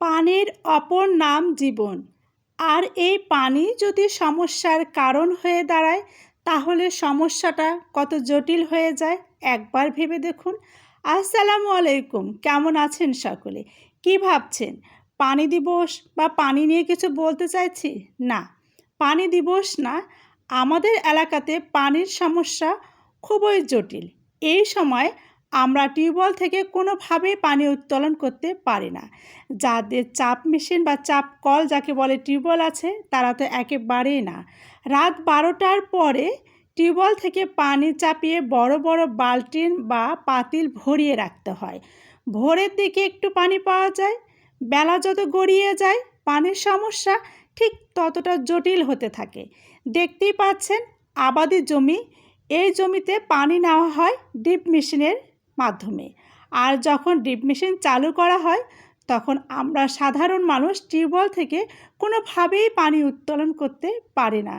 পানির অপর নাম জীবন। আর এই পানি যদি সমস্যার কারণ হয়ে দাঁড়ায় তাহলে সমস্যাটা কত জটিল হয়ে যায় একবার ভেবে দেখুন। আসসালামু আলাইকুম, কেমন আছেন সকলে? কি ভাবছেন পানি দিবস বা পানি নিয়ে কিছু বলতে চাইছি? না, পানি দিবস না, আমাদের এলাকাতে পানির সমস্যা খুবই জটিল। এই সময় আমরা টিউবওয়েল থেকে কোনোভাবেই পানি উত্তোলন করতে পারি না। যাদের চাপ মেশিন বা চাপ কল যাকে বলে টিউবওয়েল আছে তারা তো একেবারেই না। রাত 12টার পরে টিউবওয়েল থেকে পানি চাপিয়ে বড় বড় বালতিন বা পাতিল ভরিয়ে রাখতে হয়। ভোরের দিকে একটু পানি পাওয়া যায়, বেলা যত গড়িয়ে যায় পানির সমস্যা ঠিক ততটা জটিল হতে থাকে। দেখতেই পাচ্ছেন আবাদি জমি, এই জমিতে পানি নেওয়া হয় ডিপ মেশিনের মাধ্যমে। আর যখন ডিপ মেশিন চালু করা হয় তখন আমরা সাধারণ মানুষ টিউবওয়েল থেকে কোনোভাবেই পানি উত্তোলন করতে পারি না,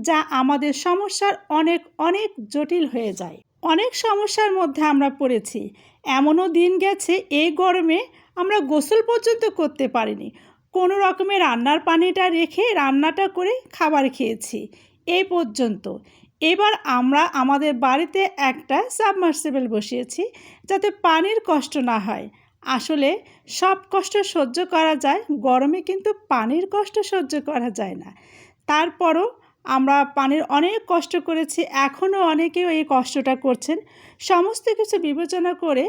যা আমাদের সমস্যার অনেক অনেক জটিল হয়ে যায়। অনেক সমস্যার মধ্যে আমরা পড়েছি। এমনও দিন গেছে এই গরমে আমরা গোসল পর্যন্ত করতে পারিনি, কোনো রকমে রান্নার পানিটা রেখে রান্নাটা করে খাবার খেয়েছি এই পর্যন্ত। এবার আমরা আমাদের বাড়িতে একটা সাবমার্সিবল বসিয়েছি যাতে পানির কষ্ট না হয়। আসলে সব কষ্ট সহ্য করা যায়, গরমে কিন্তু পানির কষ্ট সহ্য করা যায় না। তারপরও আমরা পানির অনেক কষ্ট করেছি, এখনও অনেকেও এই কষ্টটা করছেন। সমস্ত কিছু বিবেচনা করে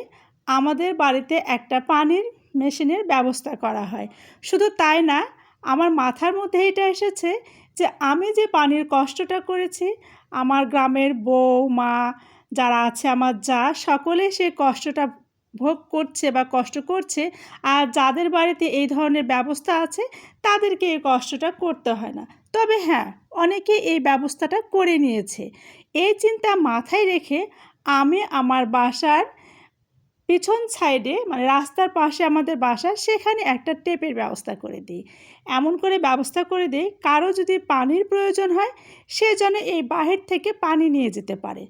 আমাদের বাড়িতে একটা পানির মেশিনের ব্যবস্থা করা হয়। শুধু তাই না, আমার মাথার মধ্যে এটা এসেছে যে আমি যে পানির কষ্টটা করেছি, আমার গ্রামের বউ মা যারা আছে, আমার যা, সকলে সে কষ্টটা ভোগ করছে বা কষ্ট করছে। আর যাদের বাড়িতে এই ধরনের ব্যবস্থা আছে তাদেরকে এই কষ্টটা করতে হয় না। তবে হ্যাঁ, অনেকে এই ব্যবস্থাটা করে নিয়েছে। এই চিন্তা মাথায় রেখে আমি আমার বাসার পিছন সাইডে মানে রাস্তার পাশে আমাদের বাসা, সেখানে একটা টেপের ব্যবস্থা করে দিই। এমন করে ব্যবস্থা করে দিই কারো যদি পানির প্রয়োজন হয় সে যেন এই বাহির থেকে পানি নিয়ে যেতে পারে।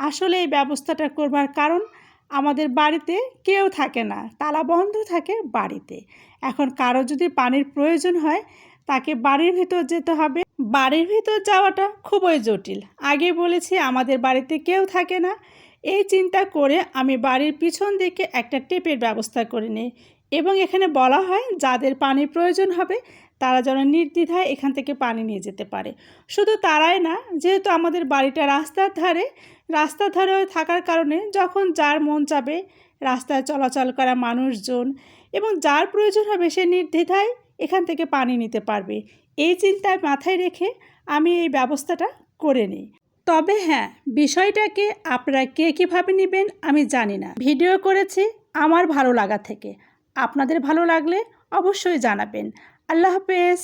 আসলে এই ব্যবস্থাটা করবার কারণ আমাদের বাড়িতে কেউ থাকে না, তালা বন্ধ থাকে বাড়িতে। এখন কারো যদি পানির প্রয়োজন হয় তাকে বাড়ির ভিতর যেতে হবে। বাড়ির ভিতর যাওয়াটা খুবই জটিল। আগে বলেছি আমাদের বাড়িতে কেউ থাকে না। এই চিন্তা করে আমি বাড়ির পিছন দিকে একটা টেপের ব্যবস্থা করে নিই এবং এখানে বলা হয় যাদের পানির প্রয়োজন হবে তারা যেন নির্দ্বিধায় এখান থেকে পানি নিয়ে যেতে পারে। শুধু তারাই না, যেহেতু আমাদের বাড়িটা রাস্তার ধারে থাকার কারণে যখন যার মন চাবে রাস্তায় চলাচল করা মানুষজন এবং যার প্রয়োজন হবে সে নির্দ্বিধায় এখান থেকে পানি নিতে পারবে। এই চিন্তায় মাথায় রেখে আমি এই ব্যবস্থাটা করে নিই। তবে হ্যাঁ, বিষয়টাকে আপনারা কে কীভাবে নেবেন আমি জানি না। ভিডিও করেছি আমার ভালো লাগা থেকে, আপনাদের ভালো লাগলে অবশ্যই জানাবেন। আল্লাহ হাফেজ।